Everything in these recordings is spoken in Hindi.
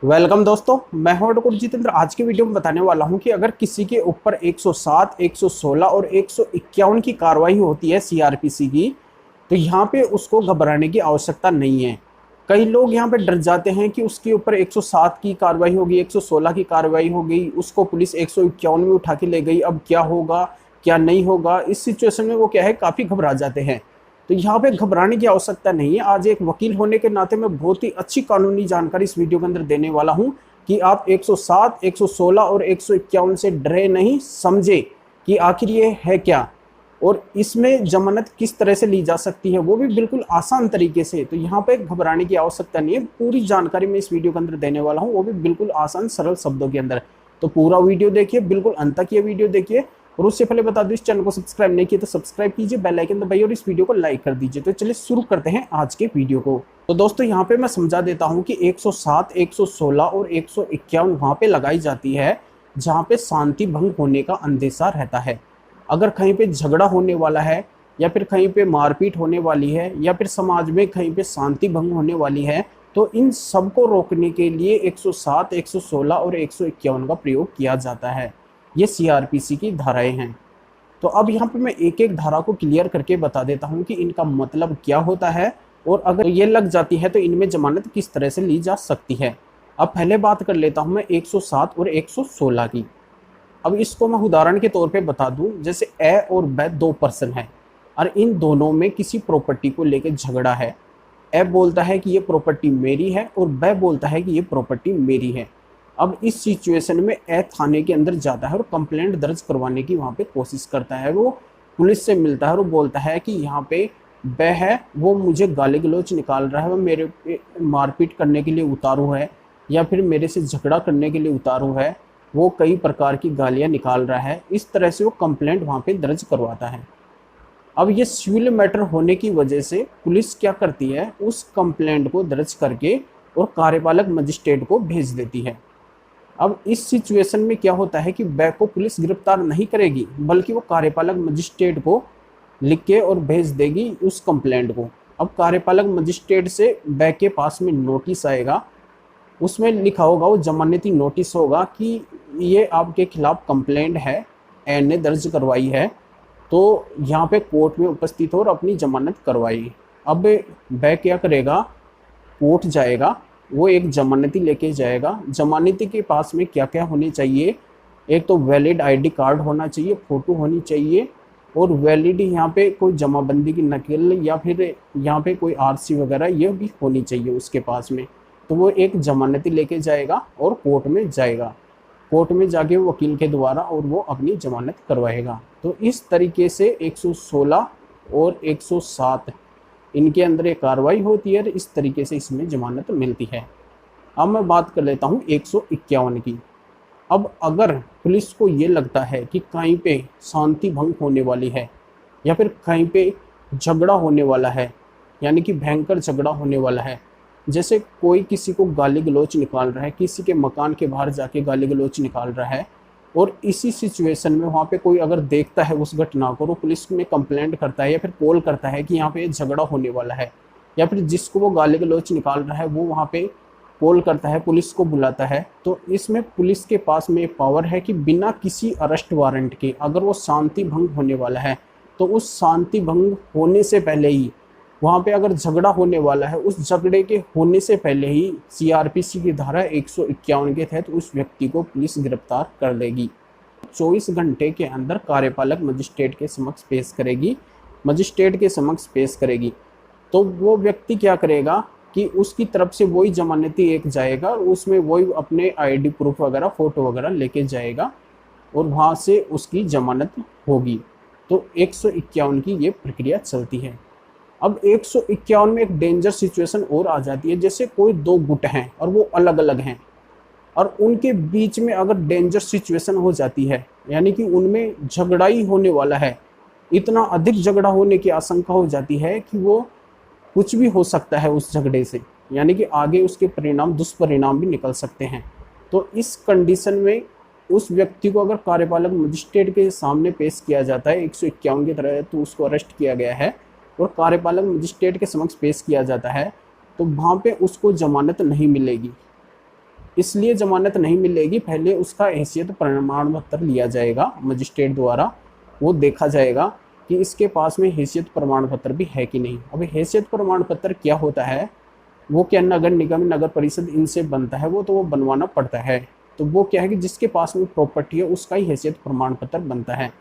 वेलकम दोस्तों, मैं हूं डॉक्टर जितेंद्र। आज की वीडियो में बताने वाला हूं कि अगर किसी के ऊपर 107, 116 और 151 की कार्रवाई होती है सीआरपीसी की, तो यहाँ पे उसको घबराने की आवश्यकता नहीं है। कई लोग यहाँ पे डर जाते हैं कि उसके ऊपर 107 की कार्रवाई होगी, 116 की कार्रवाई हो गई, उसको पुलिस 151 में उठा के ले गई, अब क्या होगा क्या नहीं होगा। इस सिचुएशन में वो क्या है, काफ़ी घबरा जाते हैं। तो यहाँ पे घबराने की आवश्यकता नहीं है। आज एक वकील होने के नाते मैं बहुत ही अच्छी कानूनी जानकारी इस वीडियो के अंदर देने वाला हूँ कि आप 107, 116 और 151 से डरे नहीं, समझे कि आखिर ये है क्या और इसमें जमानत किस तरह से ली जा सकती है, वो भी बिल्कुल आसान तरीके से। तो यहाँ पे घबराने की आवश्यकता नहीं है। पूरी जानकारी मैं इस वीडियो के अंदर देने वाला हूँ, वो भी बिल्कुल आसान सरल शब्दों के अंदर। तो पूरा वीडियो देखिए, बिल्कुल अंत तक ये वीडियो देखिए। और उससे पहले बता दूं, इस चैनल को सब्सक्राइब नहीं किया तो सब्सक्राइब कीजिए, बेल आइकन दबाइए और इस वीडियो को लाइक कर दीजिए। तो चलिए शुरू करते हैं आज के वीडियो को। तो दोस्तों यहाँ पे मैं समझा देता हूँ कि 107, 116 और 151 वहाँ पे लगाई जाती है जहाँ पे शांति भंग होने का अंदेशा रहता है। अगर कहीं पे झगड़ा होने वाला है या फिर कहीं पे मारपीट होने वाली है या फिर समाज में कहीं पे शांति भंग होने वाली है, तो इन सब को रोकने के लिए 107, 116 और 151 का प्रयोग किया जाता है। ये सीआरपीसी की धाराएं हैं। तो अब यहाँ पे मैं एक एक धारा को क्लियर करके बता देता हूँ कि इनका मतलब क्या होता है और अगर ये लग जाती है तो इनमें जमानत किस तरह से ली जा सकती है। अब पहले बात कर लेता हूँ मैं 107 और 116 की। अब इसको मैं उदाहरण के तौर पे बता दूं, जैसे ए और ब दो पर्सन है और इन दोनों में किसी प्रॉपर्टी को लेकर झगड़ा है। ए बोलता है कि ये प्रॉपर्टी मेरी है और ब बोलता है कि ये प्रॉपर्टी मेरी है। अब इस सिचुएशन में ए थाने के अंदर जाता है और कंप्लेंट दर्ज करवाने की वहाँ पे कोशिश करता है। वो पुलिस से मिलता है और बोलता है कि यहाँ पे ब है, वो मुझे गाली गलौज निकाल रहा है, वो मेरे पे मारपीट करने के लिए उतारू है या फिर मेरे से झगड़ा करने के लिए उतारू है, वो कई प्रकार की गालियाँ निकाल रहा है। इस तरह से वो कंप्लेंट वहाँ पे दर्ज करवाता है। अब ये सिविल मैटर होने की वजह से पुलिस क्या करती है, उस कंप्लेंट को दर्ज करके और कार्यपालक मजिस्ट्रेट को भेज देती है। अब इस सिचुएशन में क्या होता है कि बै को पुलिस गिरफ्तार नहीं करेगी, बल्कि वो कार्यपालक मजिस्ट्रेट को लिख के और भेज देगी उस कंप्लेंट को। अब कार्यपालक मजिस्ट्रेट से बै के पास में नोटिस आएगा, उसमें लिखा होगा, वो जमानती नोटिस होगा कि ये आपके खिलाफ कंप्लेंट है, एन ने दर्ज करवाई है, तो यहाँ पे कोर्ट में उपस्थित हो और अपनी जमानत करवाई। अब बै क्या करेगा, कोर्ट जाएगा, वो एक जमानती लेके जाएगा। जमानती के पास में क्या क्या होने चाहिए, एक तो वैलिड आईडी कार्ड होना चाहिए, फ़ोटो होनी चाहिए और वैलिड यहाँ पे कोई जमाबंदी की नकल या फिर यहाँ पे कोई आरसी वगैरह ये भी होनी चाहिए उसके पास में। तो वो एक जमानती लेके जाएगा और कोर्ट में जाएगा। कोर्ट में जाके वकील के द्वारा और वो अपनी जमानत करवाएगा। तो इस तरीके से 116 और 107 इनके अंदर एक कार्रवाई होती है और इस तरीके से इसमें जमानत मिलती है। अब मैं बात कर लेता हूँ 151 की। अब अगर पुलिस को ये लगता है कि कहीं पे शांति भंग होने वाली है या फिर कहीं पे झगड़ा होने वाला है, यानी कि भयंकर झगड़ा होने वाला है, जैसे कोई किसी को गाली गलौच निकाल रहा है, किसी के मकान के बाहर जाके गाली गलौच निकाल रहा है, और इसी सिचुएशन में वहाँ पे कोई अगर देखता है उस घटना को, तो पुलिस में कंप्लेंट करता है या फिर कॉल करता है कि यहाँ पे झगड़ा होने वाला है, या फिर जिसको वो गाली गलौच निकाल रहा है वो वहाँ पे कॉल करता है, पुलिस को बुलाता है, तो इसमें पुलिस के पास में पावर है कि बिना किसी अरेस्ट वारंट के अगर वो शांति भंग होने वाला है, तो उस शांति भंग होने से पहले ही वहाँ पे अगर झगड़ा होने वाला है, उस झगड़े के होने से पहले ही सीआरपीसी की धारा 151 के तहत उस व्यक्ति को पुलिस गिरफ्तार कर लेगी। 24 घंटे के अंदर कार्यपालक मजिस्ट्रेट के समक्ष पेश करेगी, मजिस्ट्रेट के समक्ष पेश करेगी। तो वो व्यक्ति क्या करेगा कि उसकी तरफ से वही जमानती एक जाएगा और उसमें वही अपने आईडी प्रूफ वगैरह, फ़ोटो वगैरह लेके जाएगा और वहाँ से उसकी जमानत होगी। तो 151 की ये प्रक्रिया चलती है। अब 151 में एक डेंजर सिचुएशन और आ जाती है, जैसे कोई दो गुट हैं और वो अलग अलग हैं और उनके बीच में अगर डेंजर सिचुएशन हो जाती है, यानी कि उनमें झगड़ा ही होने वाला है, इतना अधिक झगड़ा होने की आशंका हो जाती है कि वो कुछ भी हो सकता है उस झगड़े से, यानी कि आगे उसके परिणाम, दुष्परिणाम भी निकल सकते हैं। तो इस कंडीशन में उस व्यक्ति को अगर कार्यपालक मजिस्ट्रेट के सामने पेश किया जाता है 151 की तरह, तो उसको अरेस्ट किया गया है और कार्यपालक मजिस्ट्रेट के समक्ष पेश किया जाता है, तो वहाँ पे उसको जमानत नहीं मिलेगी। इसलिए जमानत नहीं मिलेगी, पहले उसका हैसियत प्रमाण पत्र लिया जाएगा मजिस्ट्रेट द्वारा, वो देखा जाएगा कि इसके पास में हैसियत प्रमाण पत्र भी है कि नहीं। अभी हैसियत प्रमाण पत्र क्या होता है, वो क्या नगर निगम, नगर परिषद इनसे बनता है, वो तो वो बनवाना पड़ता है। तो वो क्या है कि जिसके पास में प्रॉपर्टी है उसका ही हैसियत प्रमाण पत्र बनता है।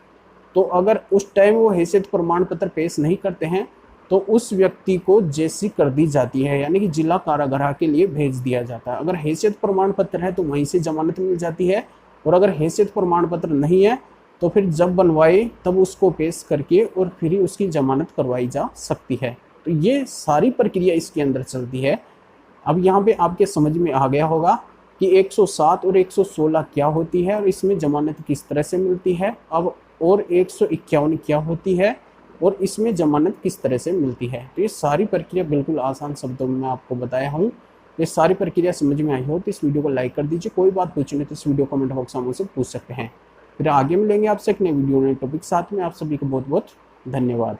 तो अगर उस टाइम वो हैसियत प्रमाण पत्र पेश नहीं करते हैं तो उस व्यक्ति को जेसी कर दी जाती है, यानी कि जिला कारागृह के लिए भेज दिया जाता है। अगर हैसियत प्रमाण पत्र है तो वहीं से जमानत मिल जाती है, और अगर हैसियत प्रमाण पत्र नहीं है तो फिर जब बनवाए तब उसको पेश करके और फिर ही उसकी जमानत करवाई जा सकती है। तो ये सारी प्रक्रिया इसके अंदर चलती है। अब यहाँ पे आपके समझ में आ गया होगा कि 107 और 116 क्या होती है और इसमें जमानत किस तरह से मिलती है। अब और 151 क्या होती है और इसमें जमानत किस तरह से मिलती है। तो ये सारी प्रक्रिया बिल्कुल आसान शब्दों में मैं आपको बताया हूँ। ये सारी प्रक्रिया समझ में आई हो तो इस वीडियो को लाइक कर दीजिए। कोई बात पूछनी तो इस वीडियो कमेंट बॉक्स में मुझसे पूछ सकते हैं। फिर आगे मिलेंगे आपसे एक नए वीडियो नए टॉपिक साथ में। आप सभी को बहुत बहुत धन्यवाद।